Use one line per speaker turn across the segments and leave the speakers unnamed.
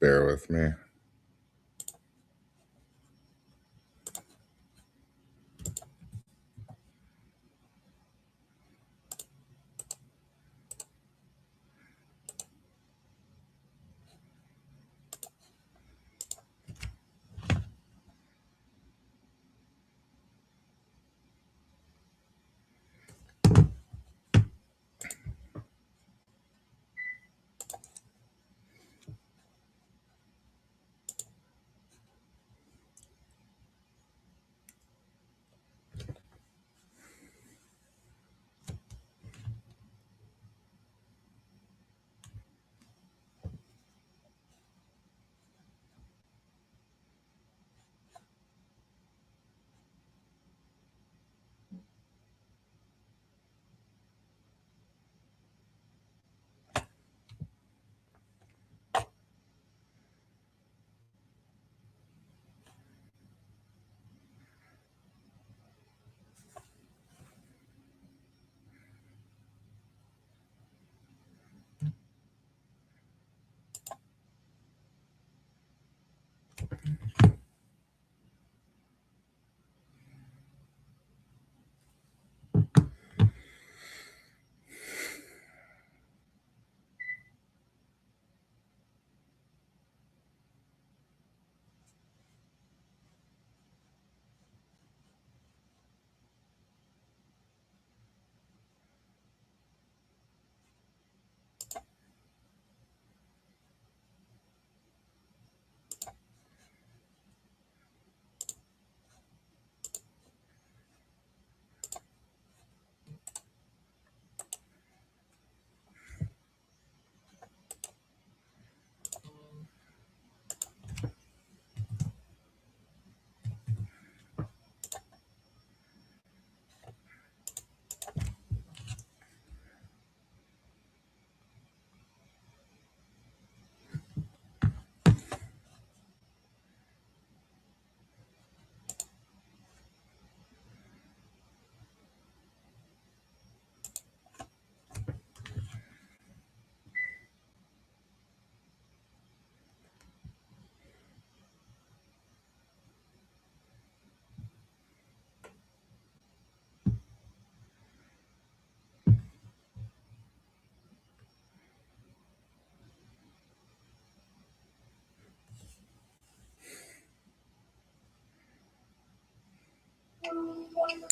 Bear with me.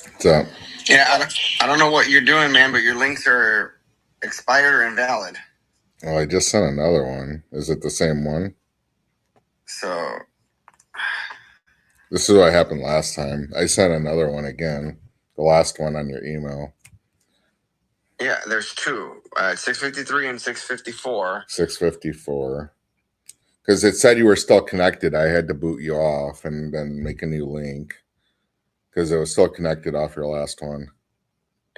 What's up?
Yeah, I don't know what you're doing, man, but your links are expired or invalid.
Oh, I just sent another one. Is it the same one?
So
This is what happened last time. I sent another one again. The last one on your email.
yeah, there's two, 653 and 654.
654. Because it said you were still connected. I had to boot you off and then make a new link. Because it was still connected off your last one.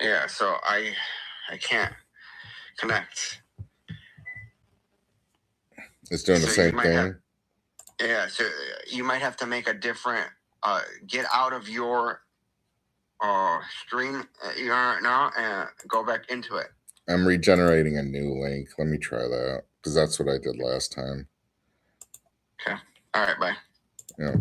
Yeah, so I can't connect.
It's doing the same thing.
Yeah, so you might have to make a different. Get out of your stream you're on now and go back into it.
I'm regenerating a new link. Let me try that. Because that's what I did last time.
Okay. All right, bye.
Yeah.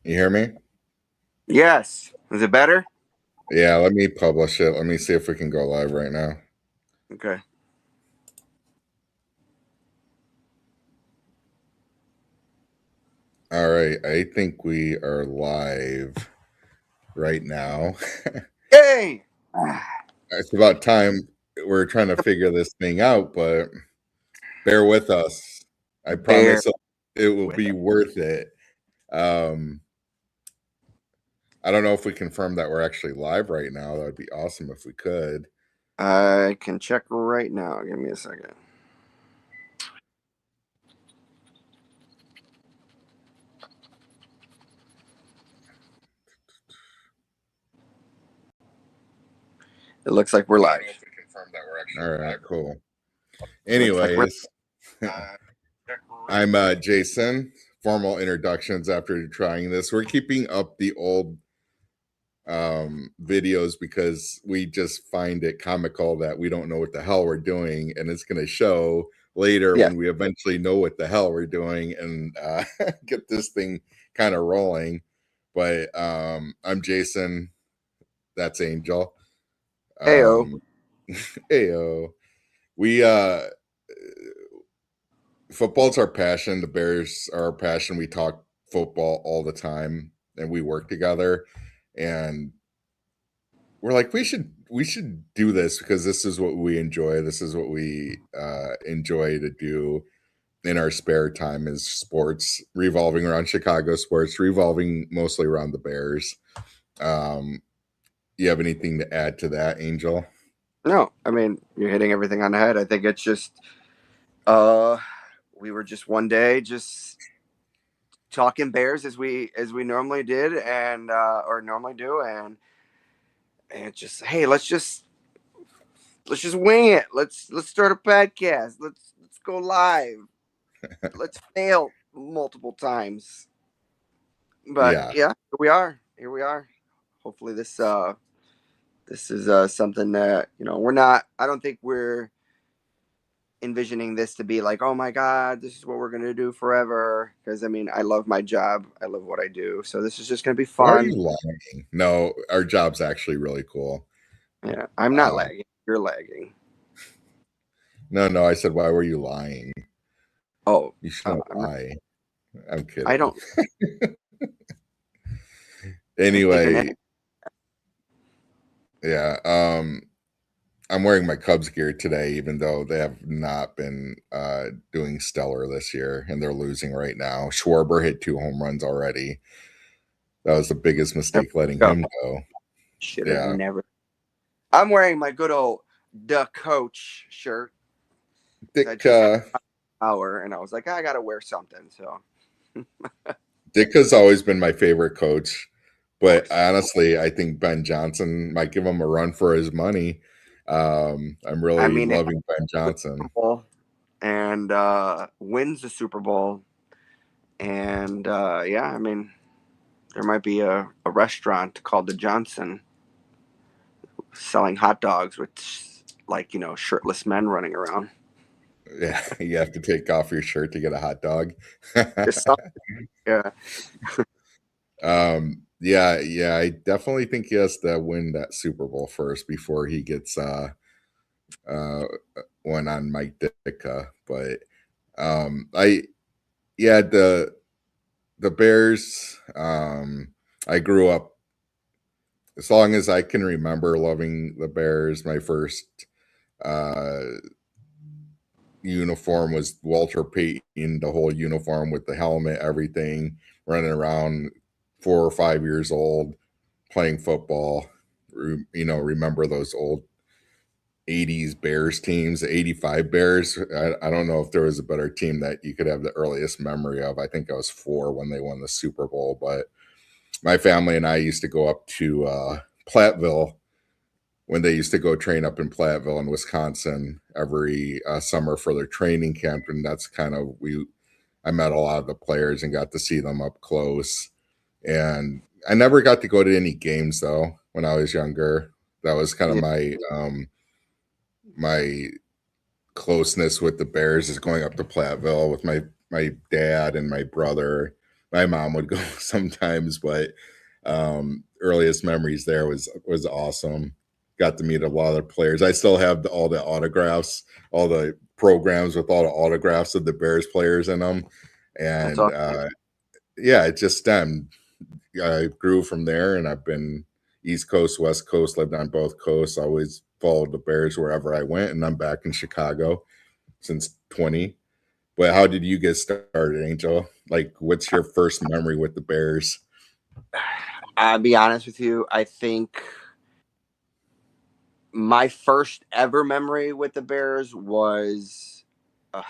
You hear me?
Yes. Is it better?
Yeah, let me publish it. Let me see if we can go live right now.
Okay.
All right, I think we are live right now.
Yay!
It's about time. We're trying to figure this thing out, but bear with us. I
Bear
promise it will
with
be
it.
worth it. Um, I don't know if we confirm that we're actually live right now. That would be awesome if we could.
I can check right now. Give me a second. It looks like we're
I
live.
don't know if we confirm that we're actually all right, live. Cool.
Looks like we're.
Anyways, I'm Jason. Formal introductions after trying this. We're keeping up the old videos because we just find it comical that we don't know what the hell we're doing, and it's going to show later
Yeah.
when we eventually know what the hell we're doing and get this thing kind of rolling. But I'm Jason. That's Angel.
Heyo.
Heyo. We football's our passion. The Bears are our passion. We talk football all the time, and we work together. And we're like, we should do this because this is what we enjoy. This is what we enjoy to do in our spare time is sports, revolving around Chicago sports, revolving mostly around the Bears. You have anything to add to that, Angel?
No, I mean you're hitting everything on the head. I think it's just, we were just one day just talking Bears as we normally did and or normally do, and just hey, let's just wing it. Let's start a podcast. Let's go live. Let's fail multiple times. But
Yeah.
yeah, here we are. Here we are. Hopefully this is something that, we're not, I don't think we're envisioning this to be like, oh my god, this is what we're going to do forever, because I mean, I love my job. I love what I do. So this is just going to be
Why are you
fun.
lying? No, our job's actually really cool.
Yeah, I'm not
Uh,
lagging. You're lagging.
no, I said, why were you lying?
Oh,
You shouldn't
I'm not,
lie. I'm
I
kidding.
don't. I think an
Anyway, yeah. I'm wearing my Cubs gear today, even though they have not been doing stellar this year, and they're losing right now. Schwarber hit 2 home runs already. That was the biggest mistake letting
go.
him go.
Should have
Yeah,
never. I'm wearing my good old the coach shirt. I
Dick.
just had an hour, and I was like, I gotta wear something. So,
Dick has always been my favorite coach,
of
but
course,
honestly, I think Ben Johnson might give him a run for his money. I'm
I
really
mean, if
loving Ben
the
Johnson.
Super Bowl and wins the Super Bowl, and yeah, I mean, there might be a restaurant called the Johnson selling hot dogs with like shirtless men running around.
Yeah, you have to take off your shirt to get a hot dog.
Just something, yeah.
Yeah, I definitely think he has to win that Super Bowl first before he gets uh one on Mike Ditka. But I yeah, the Bears, I grew up as long as I can remember loving the Bears. My first uh uniform was Walter Payton, the whole uniform with the helmet, everything, running around 4 or 5 years old, playing football. Remember those old 80s Bears teams, the 85 Bears. I don't know if there was a better team that you could have the earliest memory of. I think I was 4 when they won the Super Bowl, but my family and I used to go up to Platteville when they used to go train up in Platteville in Wisconsin every summer for their training camp, and that's kind of I met a lot of the players and got to see them up close. And I never got to go to any games though when I was younger. That was kind of
Yeah.
my closeness with the Bears is going up to Platteville with my dad and my brother. My mom would go sometimes, but earliest memories there was awesome. Got to meet a lot of players. I still have all the autographs, all the programs with all the autographs of the Bears players in them,
That's
and
awesome.
yeah, it just stemmed. I grew from there, and I've been East Coast, West Coast, lived on both coasts. Always followed the Bears wherever I went, and I'm back in Chicago since 20. But how did you get started, Angel? Like, what's your first memory with the Bears?
I'll be honest with you. I think my first ever memory with the Bears was, uh,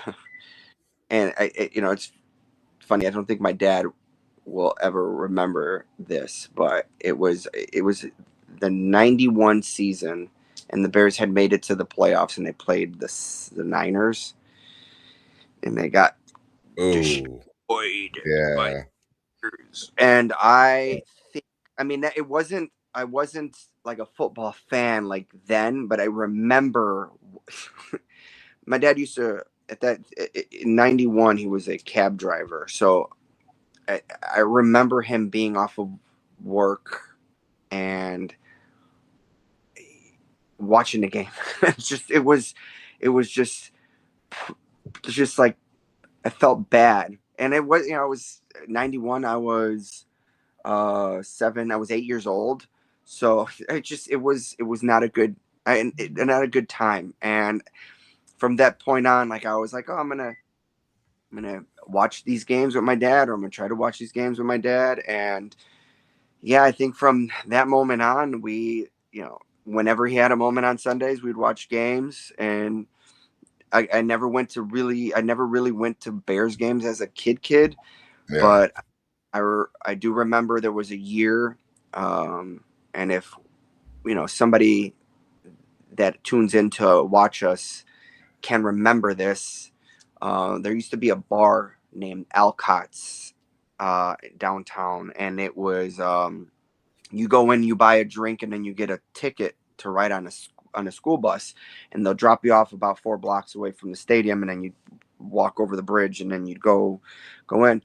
and it's funny. I don't think my dad will ever remember this, but it was the '91 season, and the Bears had made it to the playoffs, and they played the Niners, and they got
Oh,
destroyed by
yeah,
the Bears. And I think, I mean, it wasn't. I wasn't like a football fan like then, but I remember my dad used to at that in '91. He was a cab driver, so I remember him being off of work and watching the game. It's just it was just like I felt bad, and it was I was '91. I was 7. I was 8 years old, so it was not a good not a good time. And from that point on, like I was like, oh, I'm gonna watch these games with my dad, or I'm gonna try to watch these games with my dad. And yeah, I think from that moment on, whenever he had a moment on Sundays, we'd watch games. And I never really went to Bears games as a kid,
yeah,
but I do remember there was a year, and if somebody that tunes in to watch us can remember this. There used to be a bar named Alcott's downtown, and it was you go in, you buy a drink, and then you get a ticket to ride on a school bus, and they'll drop you off about 4 blocks away from the stadium, and then you walk over the bridge, and then you'd go in.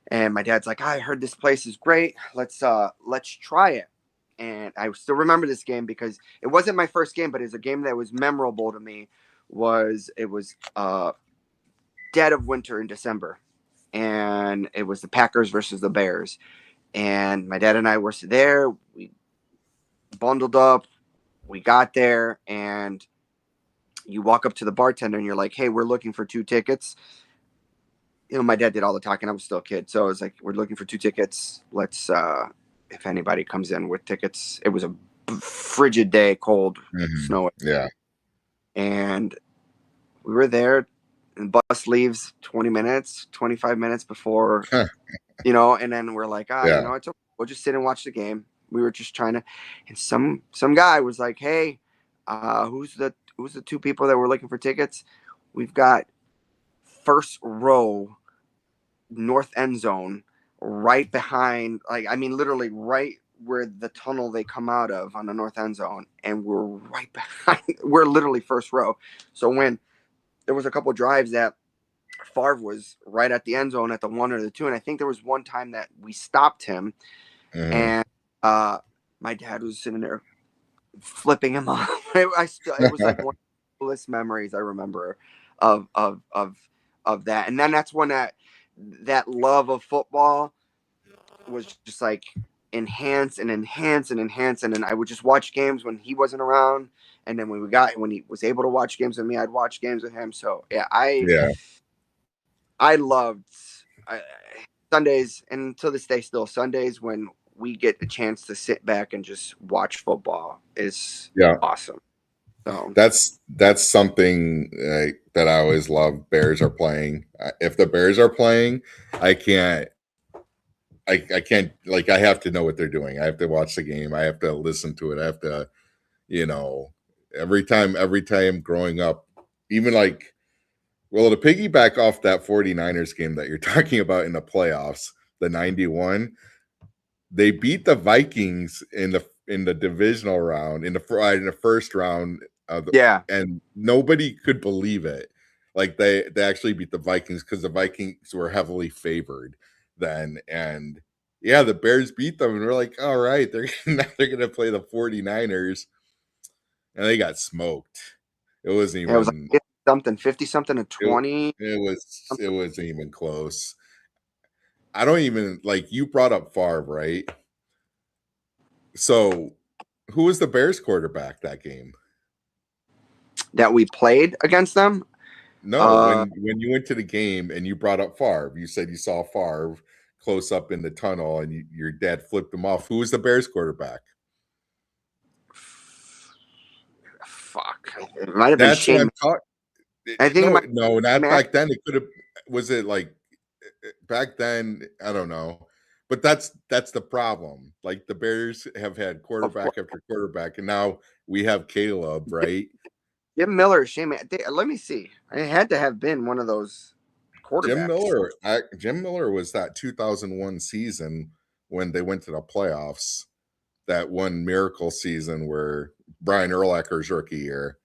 And my dad's like, I heard this place is great. Let's try it. And I still remember this game because it wasn't my first game, but it's a game that was memorable to me. It was dead of winter in December, and it was the Packers versus the Bears. And my dad and I were there. We bundled up. We got there, and you walk up to the bartender, and you're like, "Hey, we're looking for 2 tickets." My dad did all the talking. I was still a kid, so I was like, "We're looking for 2 tickets. Let's, if anybody comes in with tickets." It was a frigid day, cold, snowy,
yeah,
and we were there. And bus leaves 20 minutes, 25 minutes before, and then we're like,
yeah,
it's okay. We'll just sit and watch the game. We were just trying to, and some guy was like, "Hey, who's the 2 people that were looking for tickets? We've got first row, north end zone, right behind, like I mean, literally right where the tunnel they come out of on the north end zone, and we're right behind. We're literally first row. So when there was a couple drives that Favre was right at the end zone at the 1 or the 2, and I think there was one time that we stopped him,
mhm.
and uh, my dad was sitting there flipping him off. It was like one of the coolest memories I remember of of of of that. And then that's when that love of football was just like enhance and enhance and enhance. And then I would just watch games when he wasn't around, and then when he was able to watch games with me, I'd watch games with him. So yeah,
Yeah,
I loved Sundays, and to this day still Sundays when we get the chance to sit back and just watch football is
yeah.
awesome. So
That's something that I always love. Bears are playing. If the Bears are playing, I can't. I can't like I have to know what they're doing. I have to watch the game. I have to listen to it. I have to, you know, every time growing up, even like well, to piggyback off that 49ers game that you're talking about in the playoffs, the 91, they beat the Vikings in the divisional round in the first round of the,
yeah,
and nobody could believe it. Like they actually beat the Vikings because the Vikings were heavily favored then, and yeah, the Bears beat them, and we're like, all right, they're now they're gonna play the 49ers, and they got smoked. It wasn't
it was
even
like 50 something to
it,
20.
it was it wasn't even close. I don't even like you brought up Favre, right? So who was the Bears quarterback that game?
That we played against them.
No,
Uh,
when you went to the game and you brought up Favre, you said you saw Favre close up in the tunnel and your dad flipped him off. Who was the Bears quarterback?
fuck. It might have been
That's what
Shane.
I'm talking.
I think it
No,
might
no,
be
not
Matt.
back then. It could have. Was it like back then? I don't know. But that's the problem. Like the Bears have had
Of course.
quarterback after quarterback, and now we have Caleb, right?
Jim Miller, Shane. Let me see. It had to have been one of those
Jim
quarterbacks.
Miller. Jim Miller was that 2001 season when they went to the playoffs. That one miracle season where Brian Urlacher's rookie year,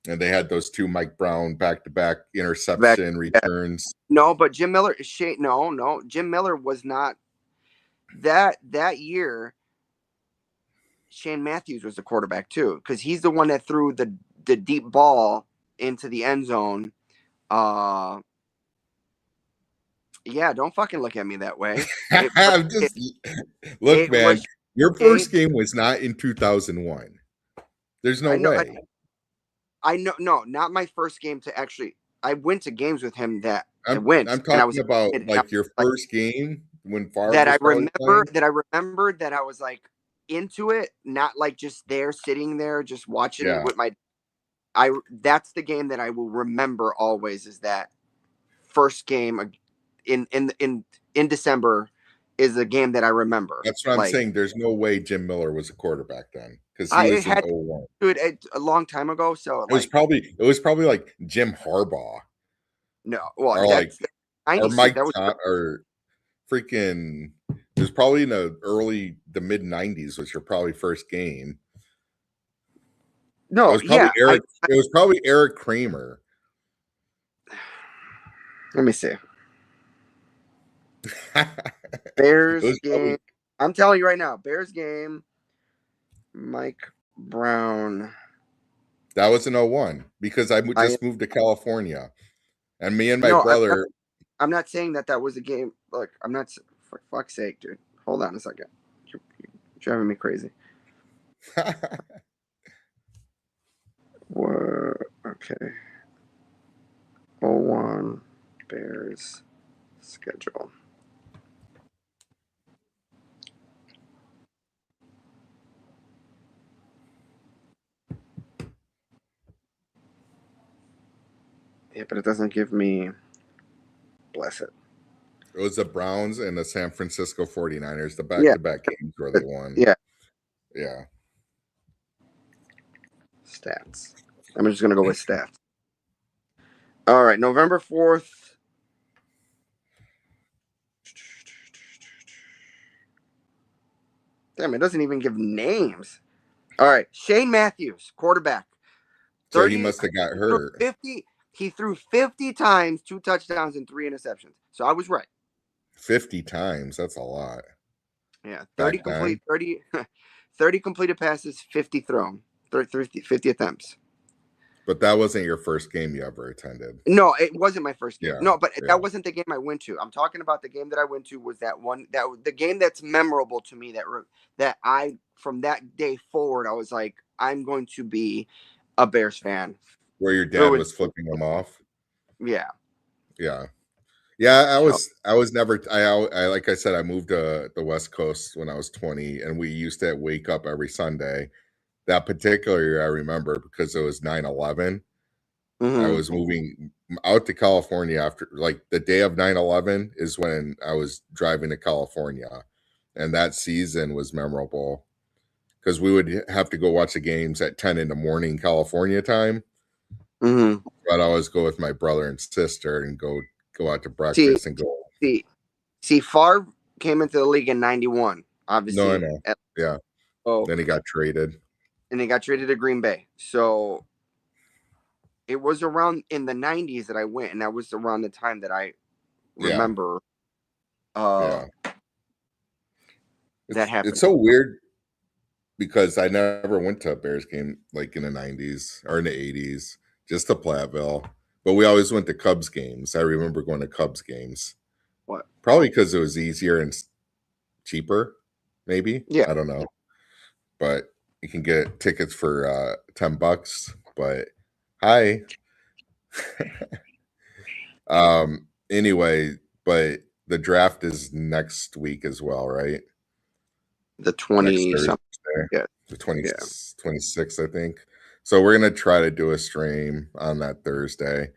and they had those two Mike Brown back-to-back
Back,
interception
yeah.
returns.
No, but Jim Miller, Shane. No, no. Jim Miller was not that year. Shane Matthews was the quarterback too, because he's the one that threw the deep ball into the end zone. Uh, yeah, don't fucking look at me that way. It was
I'm just look,
it
man.
was
Your
Shane.
first game was not in 2001. There's no
I know.
way.
I know. No, not my first game to actually. I went to games with him that I
I'm
went,
I'm
and I was
talking about
and I was
like your
like
first game when Favre
that.
was probably playing.
I remembered that I was like into it, not like just there sitting there just watching it
Yeah,
with my. I That's the game that I will remember always. Is that first game in in in in December is a game that I remember.
that's what I'm
Like
saying. There's no way Jim Miller was a quarterback then because he
I
was in
had
'01.
to do it a long time ago, so
It was
like
probably like Jim Harbaugh
no. Well,
or like
that's the
or
'90s.
Mike
That was
Tot or freaking. It was probably in the mid '90s was your probably first game. It
no.
was probably
Yeah,
Eric. It was probably Eric Kramer.
let me see.
It
Bears
was
game.
probably
I'm telling you right now, Bears game. Mike Brown.
that was in '01 because
I
just moved to California and me and my
no.
brother.
I'm not saying that was a game. Look, I'm not. For fuck's sake, dude. Hold on a second. You're driving me crazy. What? Okay. 01 Bears schedule. Yeah, but it doesn't give me. Bless it.
It was the Browns and the San Francisco 49ers, the
Yeah.
back-to-back games where they won.
Yeah.
Yeah.
Stats. I'm just gonna go with stats. All right, November 4th. Damn, it doesn't even give names. All right, Shane Matthews, quarterback.
So he
30
must have got
he threw
hurt
50 he threw 50 times, 2 touchdowns and 3 interceptions. So I was right.
50 times. That's a lot.
Yeah, 30
Back
complete
then.
30 30 completed passes, 50 thrown. 50 attempts.
But that wasn't your first game you ever attended.
No, it wasn't my first game.
Yeah.
No, but
Yeah.
that wasn't the game I went to. I'm talking about the game that I went to was that one that the game that's memorable to me that I from that day forward I was like I'm going to be a Bears fan.
Where your
It
dad
was
was flipping them off.
yeah.
Yeah. Yeah,
So,
I was never I like I said I moved to the West Coast when I was 20 and we used to wake up every Sunday. That particular year I remember because it was 9/11. I
mhm.
was moving out to California after like the day of 9/11 is when I was driving to California. And that season was memorable because we would have to go watch the games at 10 in the morning California time.
Mhm.
But I always go with my brother and sister and go out to
See,
breakfast and go.
see, see, Favre came into the league in '91,
No, I
obviously.
know. Yeah.
Oh,
Then he got traded.
and he got traded to Green Bay. So it was around in the '90s that I went, and that was around the time that I
Yeah.
remember uh,
Yeah.
that
It's
happening.
so weird because I never went to a Bears game like in the 90s or in the 80s, just to Platteville. But we always went to Cubs games. I remember going to Cubs games.
What?
Probably because it was easier and cheaper, maybe.
Yeah,
I don't know. But you can get tickets for $10. But hi. Anyway, but the draft is next week as well, right?
the
Next
20
Thursday,
something. Yeah,
the 20,
yeah.
26th, I think. So we're gonna try to do a stream on that Thursday.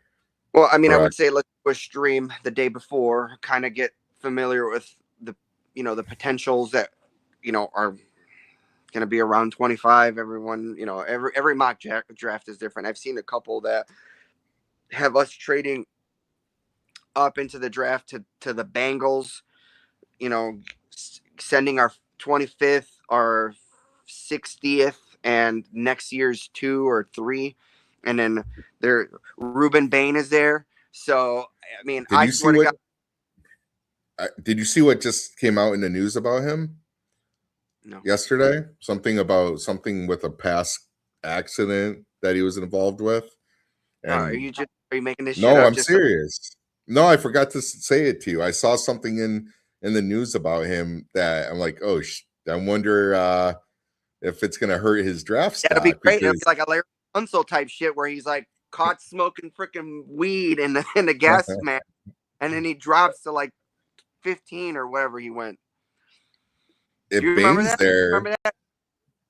Well, I mean, I would
Correct.
say let's do a stream the day before, kind of get familiar with the potentials that are going to be around 25. Everyone, every mock draft is different. I've seen a couple that have us trading up into the draft to the Bengals, sending our 25th, our 60th, and next year's 2 or 3, and then there Ruben Bain is there. So I mean,
Did
I
you see
swear to
what?
God,
Did you see what just came out in the news about him
no.
yesterday? Something with a past accident that he was involved with,
Are
and
you making this shit
no,
up?
I'm
Just so,
serious. No, I forgot to say it to you. I saw something in the news about him that I'm like, oh, I wonder if it's gonna hurt his draft
that'll be
stock
great. It'll be
because
like a Larry Unsil type shit where he's like caught smoking freaking weed in the gas mask, and then he drops to like 15 or whatever he went. Do
if
you remember
Bane's
that?
there,
Remember that?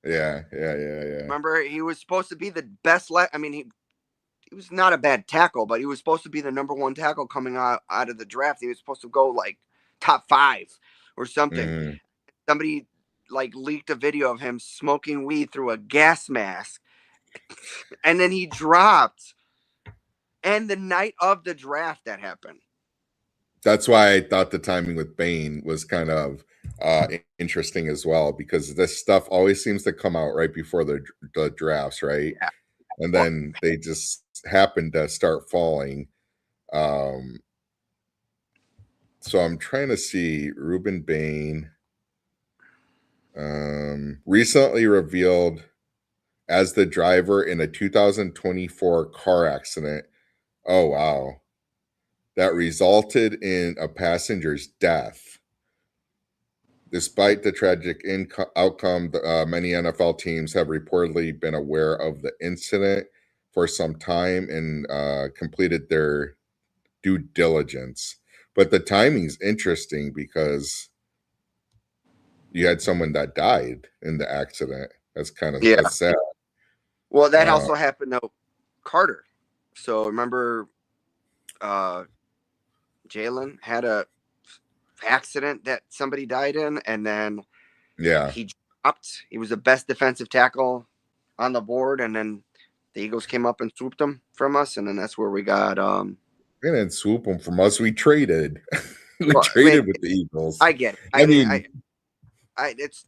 yeah.
Remember he was supposed to be the best. I mean, he was not a bad tackle, but he was supposed to be the number one tackle coming out of the draft. He was supposed to go like top 5 or something.
Mhm.
Somebody like leaked a video of him smoking weed through a gas mask, and then he dropped. And the night of the draft, that happened.
That's why I thought the timing with Bane was kind of interesting as well because this stuff always seems to come out right before the drafts, right?
Yeah.
And
Well,
then they just happen to start falling. Um, so I'm trying to see Ruben Bain recently revealed as the driver in a 2024 car accident. Oh wow, that resulted in a passenger's death. Despite the tragic outcome, many NFL teams have reportedly been aware of the incident for some time and completed their due diligence. But the timing's interesting because you had someone that died in the accident.
yeah.
That's sad.
Well, that
Uh,
also happened to Carter. So remember, uh, Jalen had a accident that somebody died in, and then
yeah,
he dropped. He was the best defensive tackle on the board, and then the Eagles came up and swooped him from us, and then that's where we got.
they didn't swoop them from us. We traded. We
Well, I mean,
traded with the Eagles.
I get it.
I
I mean,
mean,
it's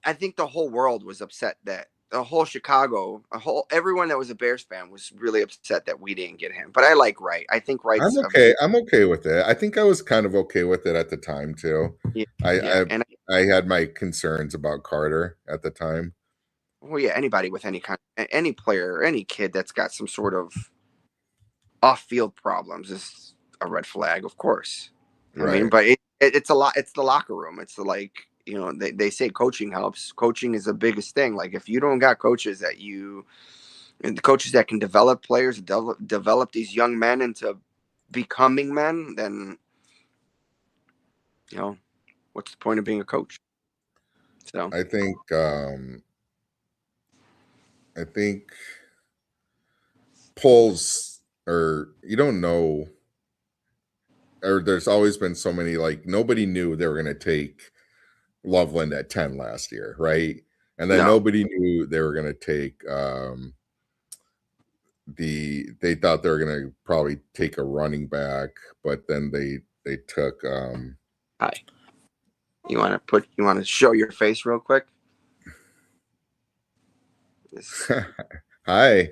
I think the whole world was upset that the whole Chicago, everyone that was a Bears fan was really upset that we didn't get him. But I like Wright. I think
I'm
Wright's a
okay. I'm okay with it. I think I was kind of okay with it at the time too.
yeah,
I
yeah,
I,
and
I had my concerns about Carter at the time.
well, yeah, anybody with any player, any kid that's got some sort of off-field problems is a red flag, of course. I mean,
Right.
but it's a lot. It's the locker room. It's like they say coaching helps. Coaching is the biggest thing. Like if you don't got coaches and the coaches that can develop players, develop these young men into becoming men, then you know what's the point of being a coach? So
I think I think polls or you don't know or there's always been so many like nobody knew they were going to take Loveland at 10 last year, right? And then
no,
nobody knew they were going to take they thought they were going to probably take a running back, but then they took
hi. You want to show your face real quick? This,
Hi,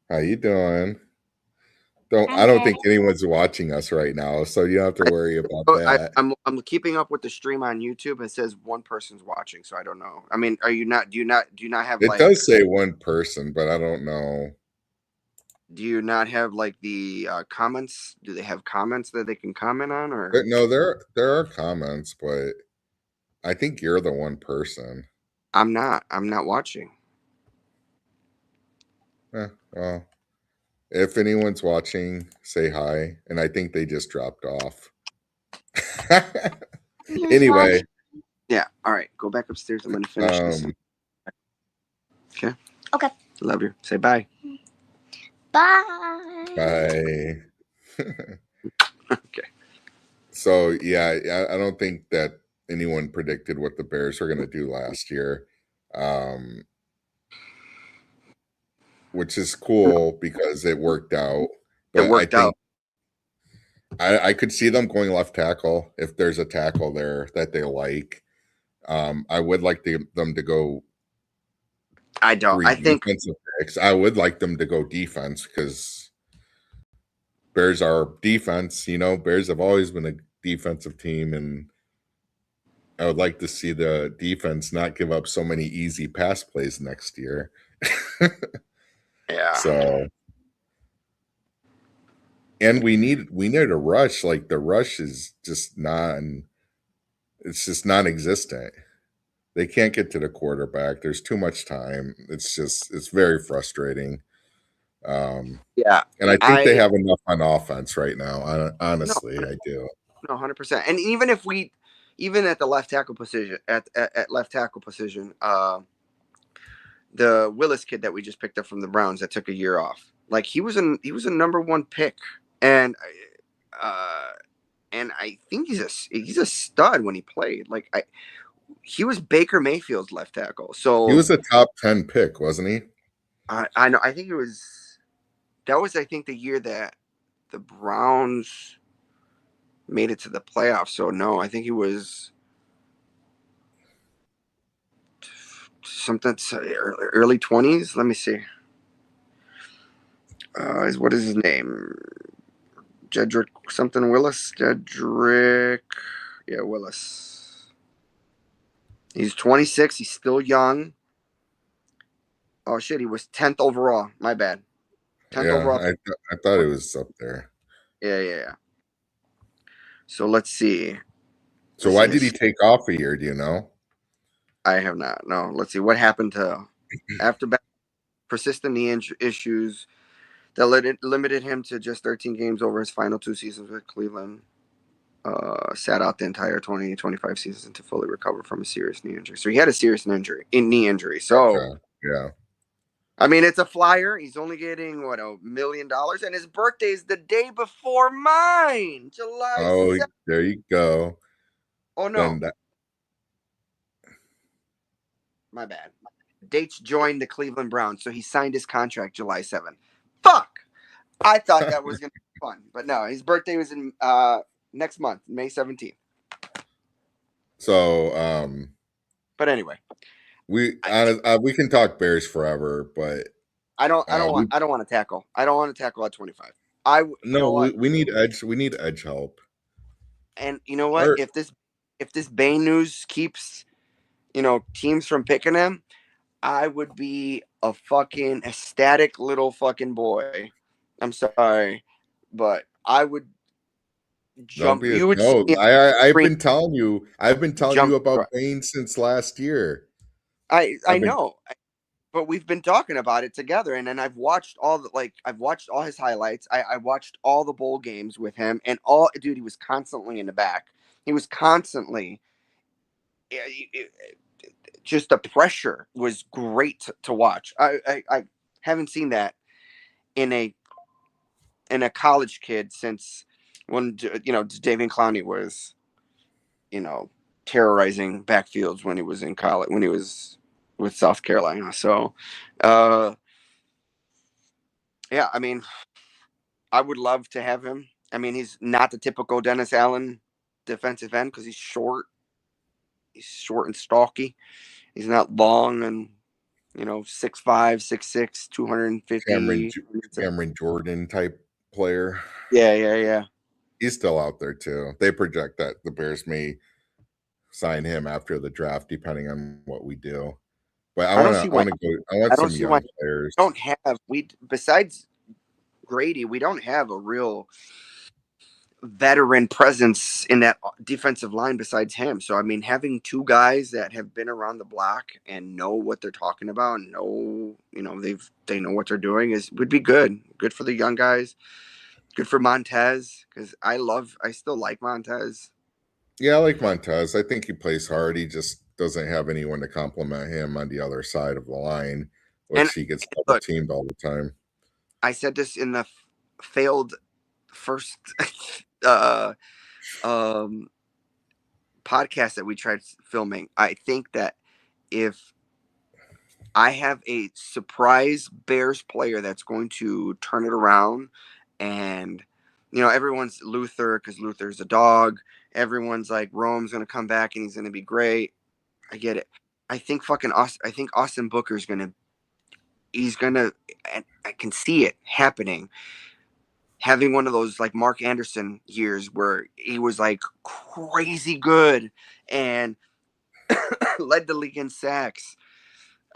how you doing? I
I'm
don't
good.
think anyone's watching us right now, so you don't have to worry about
I,
that.
I'm keeping up with the stream on YouTube. It says one person's watching, so I don't know. I mean, are you not? Do you not have
It
like?
does say one person, but I don't know.
Do you not have like the comments? Do they have comments that they can comment on, or
But no, there are comments, but I think you're the one person.
I'm not? I'm not watching.
Well, if anyone's watching, say hi. And I think they just dropped off.
Who's
Anyway,
watching?
Yeah. All right. Go back upstairs. I'm gonna finish this.
um,
Okay.
Okay.
Love you. Say bye.
Bye.
bye.
Okay.
So yeah, I don't think that anyone predicted what the Bears were going to do last year, um, which is cool because it worked out.
It
But I
worked out.
think I could see them going left tackle if there's a tackle there that they like. I would like them to go
I don't.
three
I think.
defensive picks. I would like them to go defense because Bears are defense. Bears have always been a defensive team, and I would like to see the defense not give up so many easy pass plays next year.
Yeah.
So, and we need a rush. Like the rush is just it's just non-existent. They can't get to the quarterback. There's too much time. It's very frustrating.
Yeah.
And I think they
I
have enough on offense right now.
no.
Honestly, I do.
No. 100%. And even if we, even at the left tackle position, at left tackle position, the Willis kid that we just picked up from the Browns that took a year off, like he was a number one pick, and uh, and I think he's a stud when he played. He was Baker Mayfield's left tackle.
He
So
was a top 10 pick, wasn't he?
I know. I think it was that was I think the year that the Browns made it to the playoffs. So no, I think he was something early 20s. Let me see. What is his name? Jedrick something Willis. Jedrick, yeah, Willis. He's 26. He's still young. Oh shit, he was 10th overall. My bad. 10th
Yeah,
overall.
I thought it was up there.
Yeah. So let's see.
So why did he take off a year? Do you know?
I have not. No. Let's see what happened to after persistent knee issues that limited him to just 13 games over his final 2 seasons with Cleveland. Sat out the entire 2025 season to fully recover from a serious knee injury. So he had a serious knee injury. So
Gotcha. Yeah.
I mean, it's a flyer. He's only getting what, $1 million, and his birthday is the day before mine, July
Oh,
7th.
there you go.
Oh no,
Then that,
my bad. Dates joined the Cleveland Browns, so he signed his contract July 7th. Fuck! I thought that was gonna be fun, but no, his birthday was in next month, May 17th.
so
But anyway,
we can talk Bears forever, but
I don't want to tackle. I don't want to tackle at 25. You know what?
we need edge. We need edge help.
And you know what?
Or
If this Bane news keeps, teams from picking him, I would be a fucking ecstatic little fucking boy. I'm sorry, but I would
don't
jump.
be a
You would see
no.
me
I've
scream,
been telling you. I've been telling you
jump.
about Bane since last year.
I
I've been
know, but we've been talking about it together, and then I've watched I've watched all his highlights. I watched all the bowl games with him, and dude, he was constantly in the back. He was constantly. Just the pressure was great to watch. I haven't seen that in a college kid since when David Clowney was terrorizing backfields when he was in college, when he was with South Carolina. So yeah, I mean, I would love to have him. I mean, he's not the typical Dennis Allen defensive end because he's short. He's short and stocky. He's not long and 6'5", 6'6",
Cameron
250.
Cameron Jordan type player.
Yeah.
He's still out there too. They project that the Bears may sign him after the draft, depending on what we do. But
I don't see
I
why.
want to go. I want
I don't
some
see why.
young players.
Don't have we besides Grady, we don't have a real veteran presence in that defensive line besides him. So I mean, having two guys that have been around the block and know what they're talking about, and they know what they're doing would be good. Good for the young guys. Good for Montez because I still like Montez.
Yeah, I like Montez. I think he plays hard. He just doesn't have anyone to complement him on the other side of the line,
And
which he gets double
look,
teamed all the time.
I said this in the failed first uh, um, podcast that we tried filming. I think that if I have a surprise Bears player that's going to turn it around. And, everyone's Luther because Luther's a dog. Everyone's like, Rome's going to come back and he's going to be great. I get it. I think Austin Booker's going to, and I can see it happening. Having one of those like Mark Anderson years where he was like crazy good and led the league in sacks.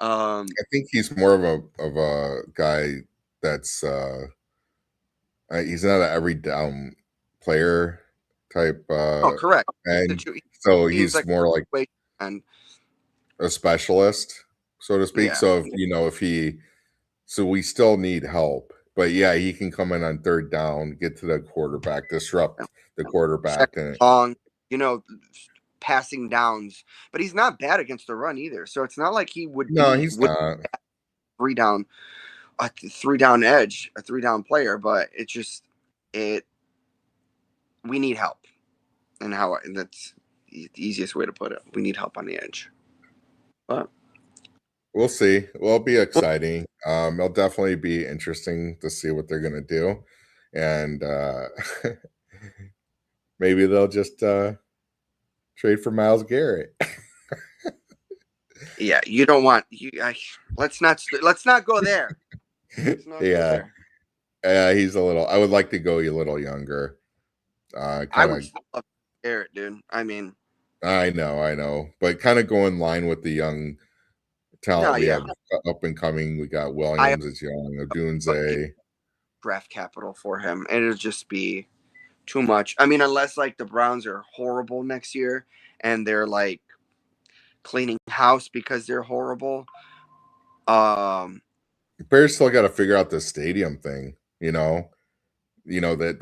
I think he's more of a guy that's he's not an every down player type
Oh, correct.
and so
He's
he's
like,
more like
and
a specialist, so to speak.
yeah,
So if he so we still need help. But yeah, he can come in on third down, get to the quarterback, disrupt the quarterback,
second
and
long, you know, passing downs. But he's not bad against the run either. So it's not like he
no, he's
would
not.
three down a three down edge, a three down player. But it's just it. We need help, and that's the easiest way to put it. We need help on the edge. But
We'll see. Well, it'll be exciting. It'll definitely be interesting to see what they're gonna do, and maybe they'll just trade for Miles Garrett.
yeah, you don't want you. Let's not go there. Let's not go
Yeah,
there.
he's a little. I would like to go a little younger.
I
Kind
would
of.
still love Garrett, dude. I mean,
I know, but kind of go in line with the young
no,
talent we
yeah,
have up and coming. We got
I
Williams is young,
but the
Odunze.
draft capital for him. It'll just be too much. I mean, unless like the Browns are horrible next year and they're like cleaning house because they're horrible. Um,
Bears still got to figure out the stadium thing. That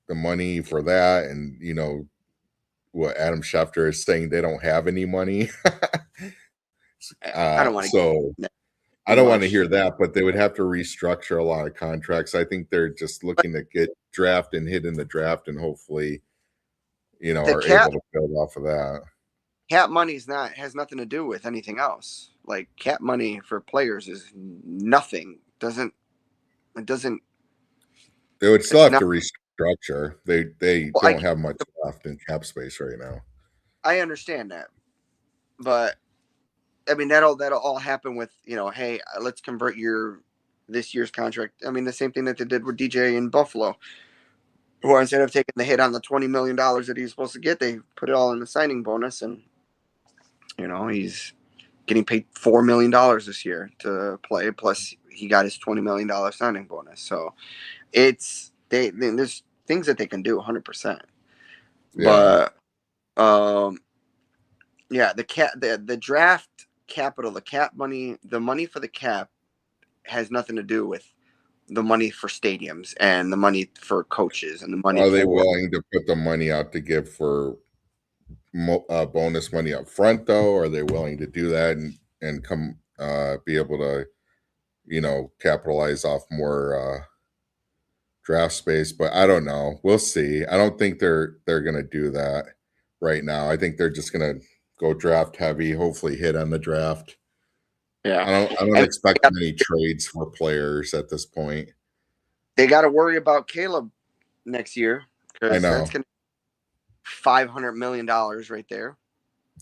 the money for that, and what Adam Schefter is saying they don't have any money.
I don't want to
So
get
I
too
don't want to
much.
hear that, but they would have to restructure a lot of contracts. I think they're just
But
looking to get draft and hit in the draft, and hopefully,
the
are able to build off of that.
cap money has nothing to do with anything else. Like cap money for players is nothing. It doesn't.
They would still
It's
have
not.
to restructure. They
Well,
don't have much left in cap space right now.
I understand that, but I mean that'll all happen with hey, let's convert this year's contract. I mean the same thing that they did with DJ in Buffalo, who instead of taking the hit on the $20 million that he's supposed to get, they put it all in the signing bonus, and he's getting paid $4 million this year to play. Plus he got his $20 million signing bonus. So there's things that they can do 100%,
Yeah.
but yeah, the draft capital, the cap money, the money for the cap has nothing to do with the money for stadiums and the money for coaches and the money
Are they
for
willing to put the money out to give for bonus money up front, though? Are they willing to do that and come be able to, capitalize off more draft space? But I don't know. We'll see. I don't think they're gonna do that right now. I think they're just gonna go draft heavy, hopefully hit on the draft.
yeah.
I don't
And
expect many trades for players at this point.
they got to worry about Caleb next year
I
because that's
know.
going to $500 million right there.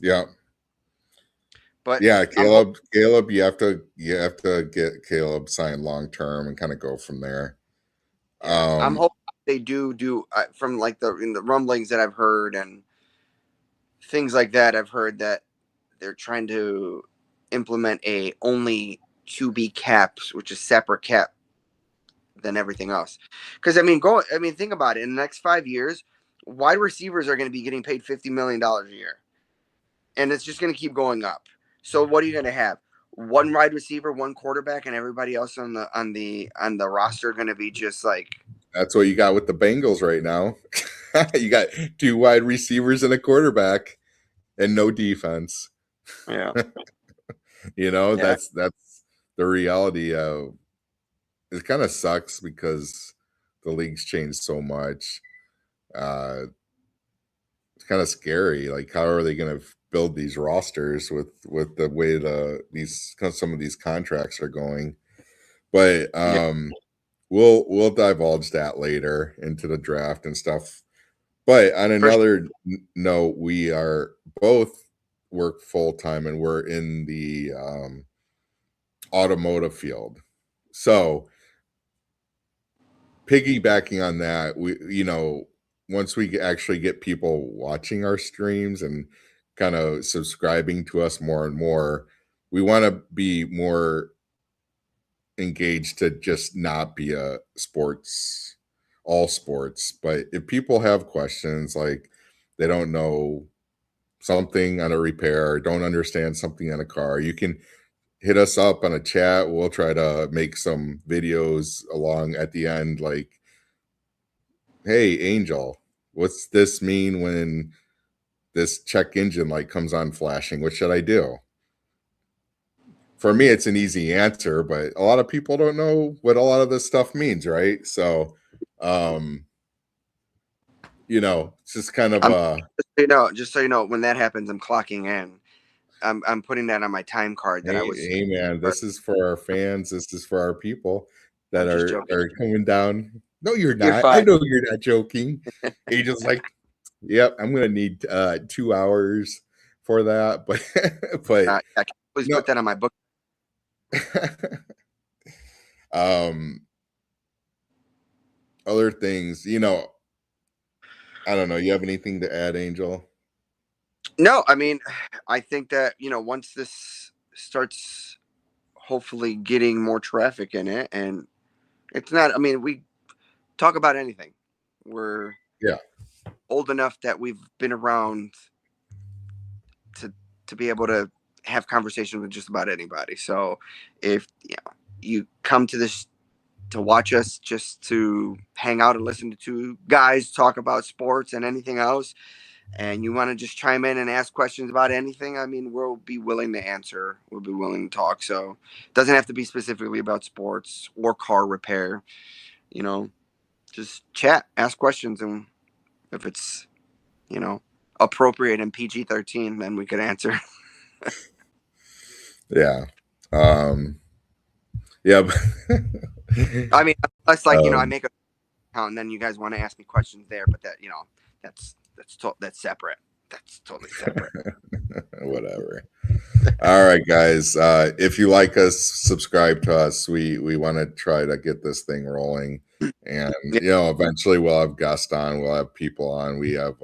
Yeah.
But
Yeah,
I'm hoping,
Caleb, you have to get Caleb signed long term and kind of go from there.
yeah, I'm
Um,
hoping they do from like in the rumblings that I've heard and things like that. I've heard that they're trying to implement a only QB caps, which is separate cap than everything else. Because I mean, go. I mean, think about it. In the next 5 years, wide receivers are going to be getting paid $50 million a year, and it's just going to keep going up. So what are you going to have? One wide receiver, one quarterback, and everybody else on the roster going to be just like,
That's what you got with the Bengals right now. You got two wide receivers and a quarterback and no defense.
yeah, yeah,
That's the reality of it. Kind of sucks because the league's changed so much. Uh, it's kind of scary. Like, how are they going to build these rosters with the way some of these contracts are going? But
yeah.
we'll divulge that later into the draft and stuff. But on
For sure.
another note, we are both work full time and we're in the automotive field. So piggybacking on that, once we actually get people watching our streams and kind of subscribing to us more and more, we want to be more engaged to just not be a all sports. But if people have questions, like they don't know something on a repair or don't understand something on a car, you can hit us up on a chat. We'll try to make some videos along at the end, like, hey, Angel, what's this mean when this check engine light comes on flashing? What should I do? For me, it's an easy answer, but a lot of people don't know what a lot of this stuff means, right? So, um, it's just kind of
I'm just so you know, when that happens, I'm clocking in. I'm putting that on my time card that I
hey,
was.
hey, man, this is for our fans. This is for our people that
I'm just
are
joking.
are coming down. No, you're
You're
not. I
fine.
know you're not joking. Angel's like, yep, I'm gonna need 2 hours for that, but but
I can always
no.
put that on my book.
um Other things, I don't know. You have anything to add, Angel?
No, I mean, I think that once this starts, hopefully getting more traffic in it, and it's not. I mean, we talk about anything. We're
Yeah.
old enough that we've been around to be able to have conversations with just about anybody. So if you come to this to watch us just to hang out and listen to two guys talk about sports and anything else, and you want to just chime in and ask questions about anything, I mean, we'll be willing to answer. We'll be willing to talk. So it doesn't have to be specifically about sports or car repair. You know, just chat, ask questions, and if it's you know appropriate in PG-13, then we could answer.
Yeah. Um yeah.
I mean, unless like I
um
make a account and then you guys want to ask me questions there, but that that's separate. That's totally separate.
Whatever. All right, guys. If you like us, subscribe to us. We want to try to get this thing rolling, and
Yeah,
eventually we'll have guests on. We'll have people on. We have.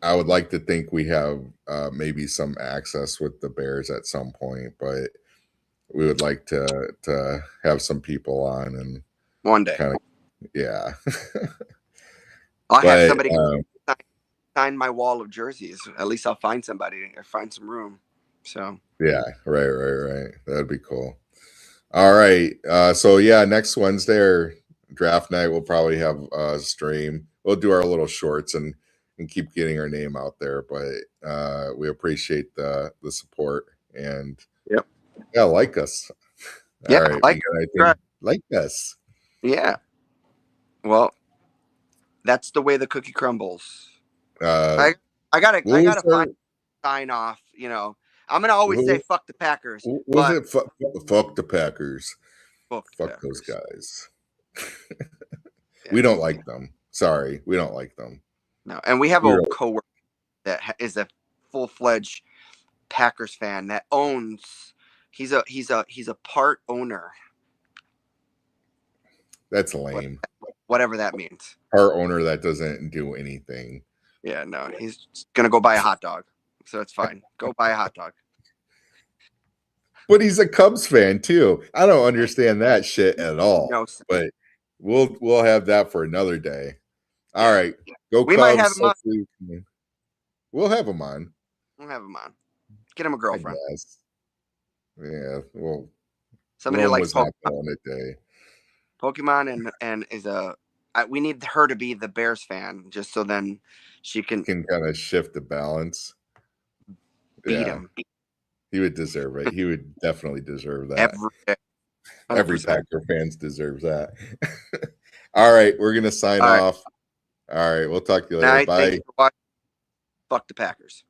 I would like to think we have maybe some access with the Bears at some point, but we would like to have some people on and
one day
kind of, yeah.
I'll have
But
somebody sign my wall of jerseys. At least I'll find somebody or find some room. So
yeah, right. That'd be cool. All right. So yeah, next Wednesday or draft night, we'll probably have a stream. We'll do our little shorts and keep getting our name out there. But we appreciate the support and
yep,
yeah, like us. All
yeah,
right, we
like
got anything like us.
yeah. Well, that's the way the cookie crumbles.
Uh,
I I gotta
what
I
was
gotta
our
find sign off. I'm gonna always
what
say
was,
fuck the Packers,
what was
but
it? Fuck the Packers.
fuck the
Fuck those
Packers.
guys.
Yeah,
We don't like them. Sorry, we don't like them.
no. And we have
We
a
really,
coworker that is a full fledged Packers fan that owns. He's a part owner,
that's
what-
lame.
whatever that means.
Our owner that doesn't do anything.
Yeah, no, he's gonna go buy a hot dog, so it's fine. Go buy a hot dog.
But he's a Cubs fan too. I don't understand that shit at all.
No,
But we'll have that for another day. All
yeah,
right. Go
we might have
Cubs.
him on.
Hopefully we'll have him on,
We'll have him on. Get him a
I
girlfriend.
guess. Yeah. Well,
Somebody that
Rome
likes
was not going today.
Pokemon and is a. We need her to be the Bears fan, just so then she can
Can kind of shift the balance.
beat
Yeah.
him
He would deserve it. He would definitely deserve that.
every day.
Every
100%.
Packer fans deserves that. All right, we're gonna sign
All right.
off. All right, we'll talk to you later.
Night. Thank you
Bye.
for watching. Fuck the Packers.